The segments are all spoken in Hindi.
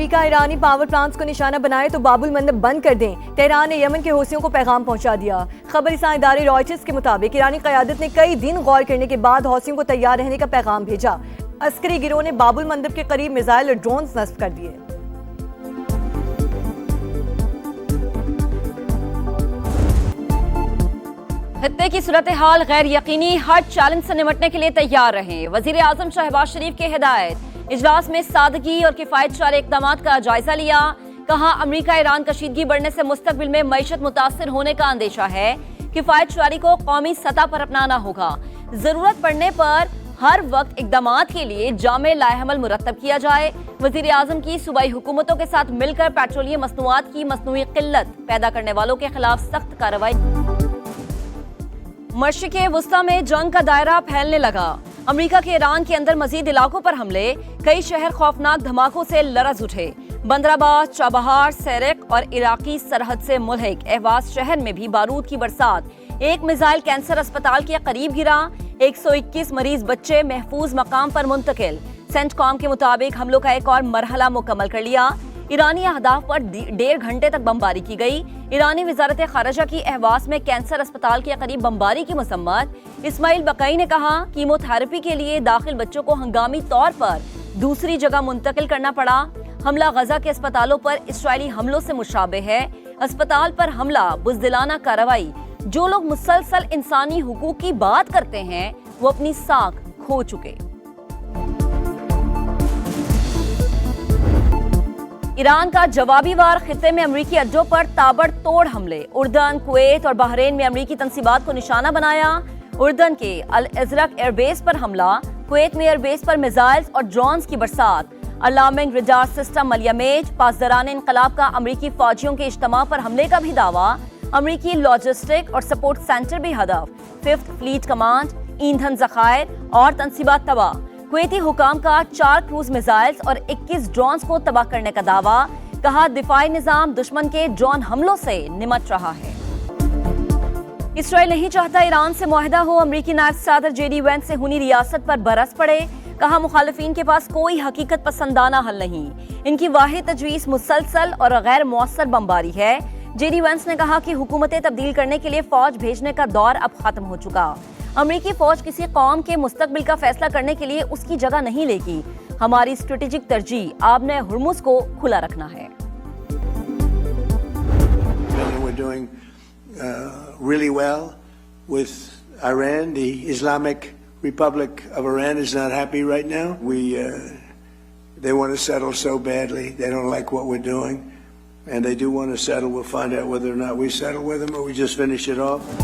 अमेरिका ईरानी पावर प्लांट्स को निशाना बनाए तो बाबुल मंदब बंद कर दें। तेहरान ने यमन के हौसियों को पैगाम पहुंचा दिया। खबरसां इदारे रॉयटर्स के मुताबिक ईरानी क़यादत ने कई दिन गौर करने के बाद हौसियों को तैयार रहने का पैगाम भेजा। अस्करी गिरोह ने बाबुल मंदब के करीब मिसाइल और ड्रोन नस्ब कर दिए। खत्ते की सूरत हाल गैर यकीनी, हर चैलेंज से निपटने के लिए तैयार रहें। वजीर आजम शहबाज शरीफ की हिदायत। इजलास में सादगी और किफायत चार इकदाम का जायजा लिया। कहा अमरीका ईरान कशीदगी बढ़ने से मुस्तकबिल में मईशत मुतासर होने का अंदेशा है। किफायत चारी को कौमी सतह पर अपनाना होगा। जरूरत पड़ने पर हर वक्त इकदामात के लिए जामे लाएहमल मुरतब किया जाए। वजीर आजम की सूबाई हुकूमतों के साथ मिलकर पेट्रोलियम मसनूआत की मसनूई किल्लत पैदा करने वालों के खिलाफ सख्त कार्रवाई। मशरिक़ वुस्ता में जंग का दायरा फैलने लगा। अमेरिका के ईरान के अंदर मजीद इलाकों पर हमले, कई शहर खौफनाक धमाकों से लरज उठे। बंदराबाद, चाबहार, सेरेक और इराकी सरहद से मुल्हिक अहवाज शहर में भी बारूद की बरसात। एक मिसाइल कैंसर अस्पताल के करीब गिरा। 121 मरीज बच्चे महफूज मकाम पर मुंतकिल। सेंटकॉम के मुताबिक हमलों का एक और मरहला मुकम्मल कर लिया। ईरानी अहदाफ पर 1.5 घंटे तक बमबारी की गई। ईरानी वजारत खारजा की अहवास में कैंसर अस्पताल के करीब बमबारी की मसम्मत। इस्माइल बकई ने कहा कीमोथेरेपी के लिए दाखिल बच्चों को हंगामी तौर पर दूसरी जगह मुंतकिल करना पड़ा। हमला गजा के अस्पतालों पर इसराइली हमलों से मुशाबे है। अस्पताल पर हमला बुज़दिलाना कार्रवाई। जो लोग मुसलसल इंसानी हुकूक की बात करते हैं वो अपनी साख खो चुके। ईरान का जवाबी वार। खित्ते में अमरीकी अड्डों पर ताबड़तोड़ हमले। उर्दन, कुवैत और बहरीन में अमरीकी तंसीबात को निशाना बनाया। उर्दन के अल अज़रक एयरबेस पर हमला। कुवैत में एयरबेस पर मिसाइल्स और ड्रोन्स की बरसात। अलार्मिंग रडार सिस्टम मलियामेज। पासदारान इंकलाब का अमरीकी फौजियों के इज्तिमा पर हमले का भी दावा। अमरीकी लॉजिस्टिक और सपोर्ट सेंटर भी हदफ। 5th फ्लीट कमांड, ईंधन ज़खायर और तंसीबात तबाह। कुवैती हुकाम का 4 क्रूज मिसाइल्स और 21 ड्रोन्स को तबाह करने का दावा। कहा दिफाई निजाम दुश्मन के ड्रोन हमलों से निमट रहा है। इसराइल नहीं चाहता ईरान से मुआहदा हो। अमरीकी नायब सदर जेडी वेंस से हुनी रियासत पर बरस पड़े। कहा मुखालिफिन के पास कोई हकीकत पसंदाना हल नहीं। इनकी वाहिद तजवीज़ मुसलसल और गैर मौसर बमबारी है। जेडी वेंस ने कहा कि हुकूमतें तब्दील करने के लिए फौज भेजने का दौर अब खत्म हो चुका। अमरीकी फौज किसी कौम के मुस्तकबिल का फैसला करने के लिए उसकी जगह नहीं लेगी। हमारी स्ट्रेटेजिक तरजीह आबने हुर्मुज़ को खुला रखना है। We're doing really well with Iran. The Islamic Republic of Iran is not happy right now. They want to settle so badly. They don't like what we're doing, and they do want to settle. We'll find out whether or not we settle with them or we just finish it off.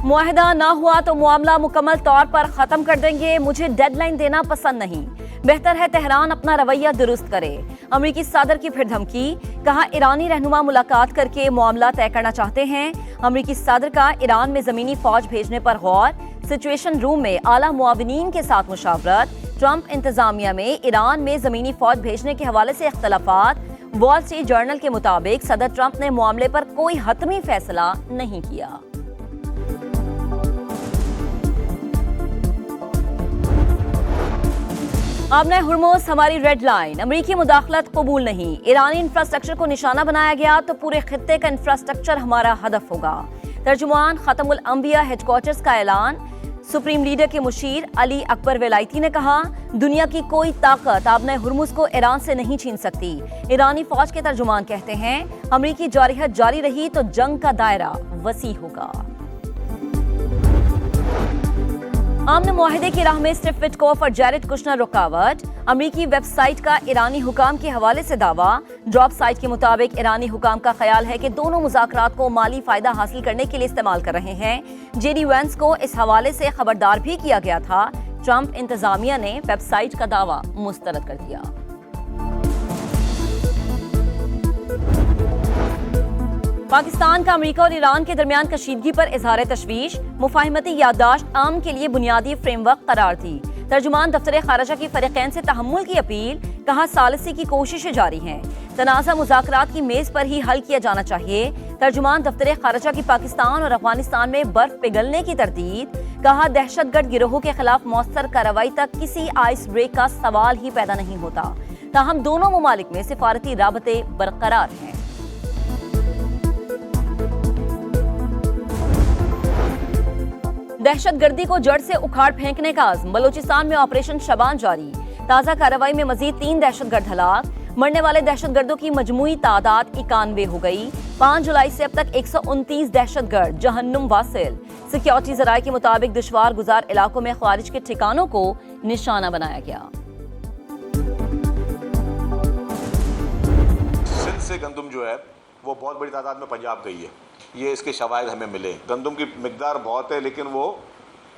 मुआहदा ना हुआ तो मामला मुकम्मल तौर पर खत्म कर देंगे। मुझे डेडलाइन देना पसंद नहीं। बेहतर है तेहरान अपना रवैया दुरुस्त करे। अमरीकी सदर की फिर धमकी। कहा ईरानी रहनुमा मुलाकात करके मामला तय करना चाहते हैं। अमरीकी सदर का ईरान में जमीनी फौज भेजने पर गौर। सिचुएशन रूम में आला मुआविनीन के साथ मुशावरत। ट्रंप इंतजामिया में ईरान में जमीनी फौज भेजने के हवाले से इख्तलाफात। वॉल स्ट्रीट जर्नल के मुताबिक सदर ट्रंप ने मामले पर कोई हतमी फैसला नहीं किया। आबने हुर्मुज़ हमारी रेड लाइन। अमरीकी मुदाखलत कबूल नहीं। ईरानी इंफ्रास्ट्रक्चर को निशाना बनाया गया तो पूरे खित्ते का इंफ्रास्ट्रक्चर हमारा हदफ होगा। तर्जुमान खतमुल अंबिया हेडक्वार्टर्स का ऐलान। सुप्रीम लीडर के मुशीर अली अकबर वेलायती ने कहा दुनिया की कोई ताकत आबने हुर्मुज़ को ईरान से नहीं छीन सकती। ईरानी फौज के तर्जुमान कहते हैं अमरीकी जारहियत जारी रही तो जंग का दायरा वसी होगा। आमने मुआहिदे की राह में स्टीव विटकॉफ और जैरेड कुशनर रुकावट। अमरीकी वेबसाइट का ईरानी हुकाम के हवाले से दावा। ड्रॉप साइट के मुताबिक ईरानी हुकाम का ख्याल है कि दोनों मुज़ाकरात को माली फायदा हासिल करने के लिए इस्तेमाल कर रहे हैं। जेडी वेंस को इस हवाले से खबरदार भी किया गया था। ट्रंप इंतजामिया ने वेबसाइट का दावा मुस्तरद कर दिया। पाकिस्तान का अमेरिका और ईरान के दरमियान कशीदगी पर इजहार तशवीश। मुफाहिमती याददाश्त आम के लिए बुनियादी फ्रेमवर्क करार दी। तर्जुमान दफ्तर खारजा की फरीकैन से तहम्मुल की अपील। कहा सालिसी की कोशिशें जारी हैं। तनाज़ा मुज़ाकरात की मेज पर ही हल किया जाना चाहिए। तर्जुमान दफ्तर खारजा की पाकिस्तान और अफगानिस्तान में बर्फ पिघलने की तरदीद। कहा दहशतगर्द गिरोहों के खिलाफ मौसर कार्रवाई तक किसी आइस ब्रेक का सवाल ही पैदा नहीं होता। ताहम दोनों ममालिक में सिफारती राबते बरकरार हैं। दहशतगर्दी को जड़ से उखाड़ फेंकने का आज़म, बलूचिस्तान में ऑपरेशन शबान जारी। ताज़ा कार्रवाई में मजीद 3 दहशतगर्द हलाक, मरने वाले दहशतगर्दों की मजमूई तादाद 91 हो गई। 5 जुलाई से अब तक 129 दहशतगर्द जहन्नुम वासिल। सिक्योरिटी जराये के मुताबिक दुश्वार गुजार इलाकों में ख्वारिज के ठिकानों को निशाना बनाया गया। सिंध से गंदम जो है वो बहुत बड़ी तादाद में पंजाब गई है, ये इसके शवाहिद हमें मिले। गंदम की मिकदार बहुत है लेकिन वो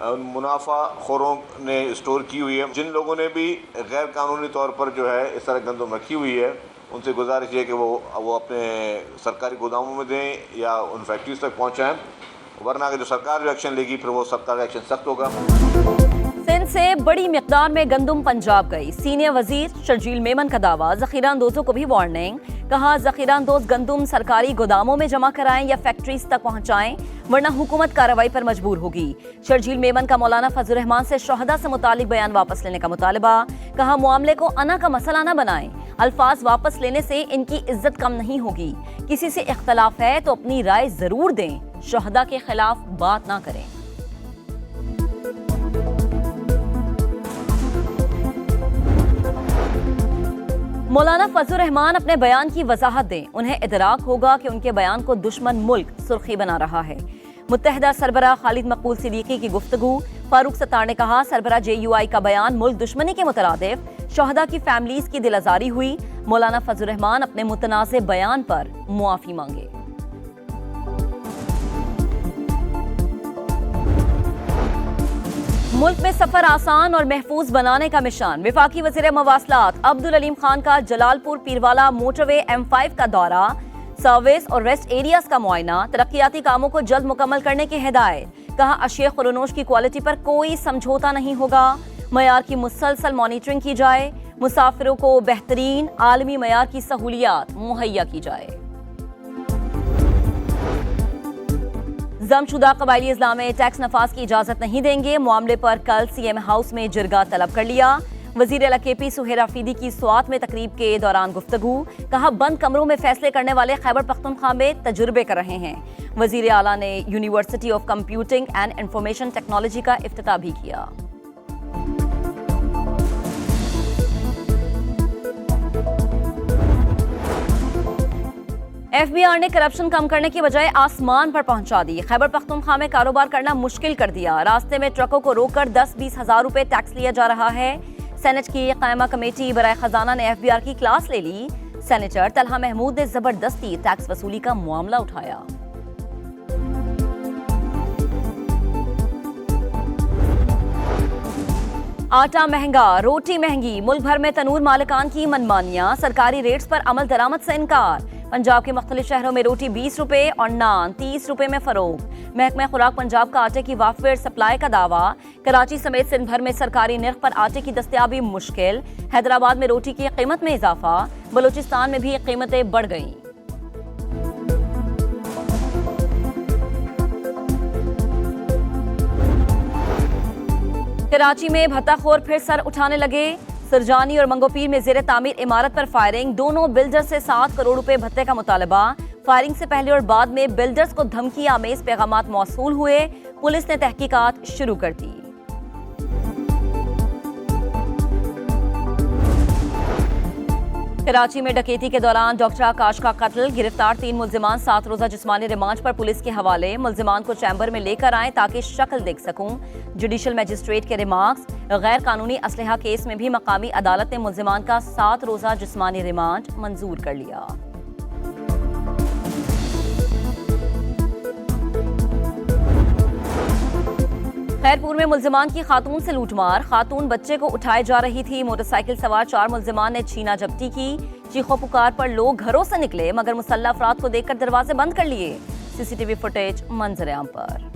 मुनाफा खोरों ने स्टोर की हुई है। जिन लोगों ने भी गैर कानूनी तौर पर जो है इस तरह गंदम रखी हुई है उनसे गुजारिश है कि वो अपने सरकारी गोदामों में दें या उन फैक्ट्रीज तक पहुँचाएँ, वरना अगर जो सरकार जो एक्शन लेगी फिर वो सरकार एक्शन सख्त होगा। सिंध से बड़ी मिकदार में गंदम पंजाब गई। सीनियर वजीर शर्जील मेमन का दावा, जखीरा अंदोजों को भी वार्निंग। कहा जखीरा अंदोज गंदम सरकारी गोदामों में जमा कराएं या फैक्ट्रीज तक पहुंचाएं, वरना हुकूमत कार्रवाई पर मजबूर होगी। शर्जील मेमन का मौलाना फजल रहमान से शोहदा से मुतालिक बयान वापस लेने का मुतालबा। कहा मामले को अना का मसला न बनाएं, अल्फाज वापस लेने से इनकी इज्जत कम नहीं होगी। किसी से इख्तलाफ है तो अपनी राय जरूर दें, शोहदा के खिलाफ बात ना करें। मौलाना फजल रहमान अपने बयान की वजाहत दें, उन्हें इदराक होगा कि उनके बयान को दुश्मन मुल्क सुर्खी बना रहा है। मुत्तहिदा सरबराह खालिद मकबूल सिद्दीकी की गुफ्तगू। फारूक सत्तार ने कहा सरबराह JUI का बयान मुल्क दुश्मनी के मुतरादिफ, शोहदा की फैमिलीज की दिल आजारी हुई। मौलाना फजल रहमान अपने मुतनाज़े बयान पर मुआफी मांगे। मुल्क में सफर आसान और महफूज बनाने का मिशन। विफाकी वज़ीर मवासलात अब्दुल अलीम खान का जलालपुर पीरवाला मोटरवे M5 का दौरा, सर्विस और रेस्ट एरियाज का मुआयना, तरक्याती कामों को जल्द मुकम्मल करने की हिदायत। कहा अशिया खुरनोश की क्वालिटी पर कोई समझौता नहीं होगा, मयार की मुसलसल मॉनिटरिंग की जाए, मुसाफिरों को बेहतरीन आलमी मयार की सहूलियात मुहैया की जाए। जमशुदा कबायली इजलाम में टैक्स नफाज की इजाजत नहीं देंगे, मामले पर कल CM हाउस में जिरगा तलब कर लिया। वजीर अला KP सुहेर आफरीदी की स्वात में तकरीब के दौरान गुफ्तगू। कहा बंद कमरों में फैसले करने वाले खैबर पख्तूनख्वा में तजुर्बे कर रहे हैं। वजीर आला ने university of computing and information technology का इफ्तिताह भी किया। FBR ने करप्शन कम करने की बजाय आसमान पर पहुंचा दी। खैबर पख्तूनख्वा में कारोबार करना मुश्किल कर दिया। रास्ते में ट्रकों को रोककर 10-20 हज़ार रुपए टैक्स लिया जा रहा है। सेनेट की कायमा कमेटी बराए खजाना ने FBR की क्लास ले ली। सेनेटर तलहा महमूद ने जबरदस्ती टैक्स वसूली का मामला उठाया। आटा महंगा, रोटी महंगी, मुल्क भर में तनूर मालिकान की मनमानियां, सरकारी रेट्स पर अमल दरामद से इनकार। पंजाब के मुख्तलिफ शहरों में रोटी 20 रुपए और नान 30 रुपए में फरोख्त। महकमा खुराक पंजाब का आटे की वाफेर सप्लाई का दावा। कराची समेत सिंध भर में सरकारी निर्ख पर आटे की दस्तयाबी मुश्किल। हैदराबाद में रोटी की कीमत में इजाफा, बलूचिस्तान में भी कीमतें बढ़ गईं। कराची में भत्ताखोर फिर सर उठाने लगे। सरजानी और मंगोपीर में जेर तामीर इमारत पर फायरिंग, दोनों बिल्डर से 7 करोड़ रुपए भत्ते का मुतालबा। फायरिंग से पहले और बाद में बिल्डर्स को धमकी आमेज पैगामात मौसूल हुए। पुलिस ने तहकीकात शुरू कर दी। कराची में डकैती के दौरान डॉक्टर आकाश का कत्ल, गिरफ्तार 3 मुल्जिमान 7 रोजा जिस्मानी रिमांड पर पुलिस के हवाले। मुल्जिमान को चैम्बर में लेकर आए ताकि शक्ल देख सकूं। जुडिशल मजिस्ट्रेट के रिमार्क्स। गैर कानूनी असलहा केस में भी मकामी अदालत ने मुल्जिमान का 7 रोजा जिस्मानी रिमांड मंजूर कर लिया। खैरपुर में मुल्जिमान की खातून से लूटमार, खातून बच्चे को उठाए जा रही थी। मोटरसाइकिल सवार 4 मुल्जिमान ने छीना जब्ती की। चीखों पुकार पर लोग घरों से निकले मगर मुसल्लह अफराद को देखकर दरवाजे बंद कर लिए। CCTV फुटेज मंजर आम पर।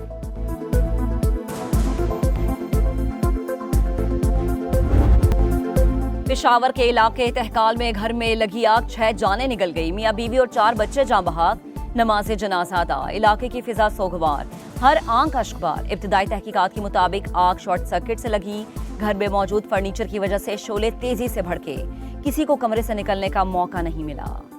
पेशावर के इलाके तहकाल में घर में लगी आग, 6 जानें निकल गई। मियां बीवी और 4 बच्चे जान बहक। नमाज जनाजा अदा, इलाके की फिजा सोगवार, हर आंख अश्कबार। इब्तदाई तहकीकात के मुताबिक आग शॉर्ट सर्किट से लगी। घर में मौजूद फर्नीचर की वजह से शोले तेजी से भड़के। किसी को कमरे से निकलने का मौका नहीं मिला।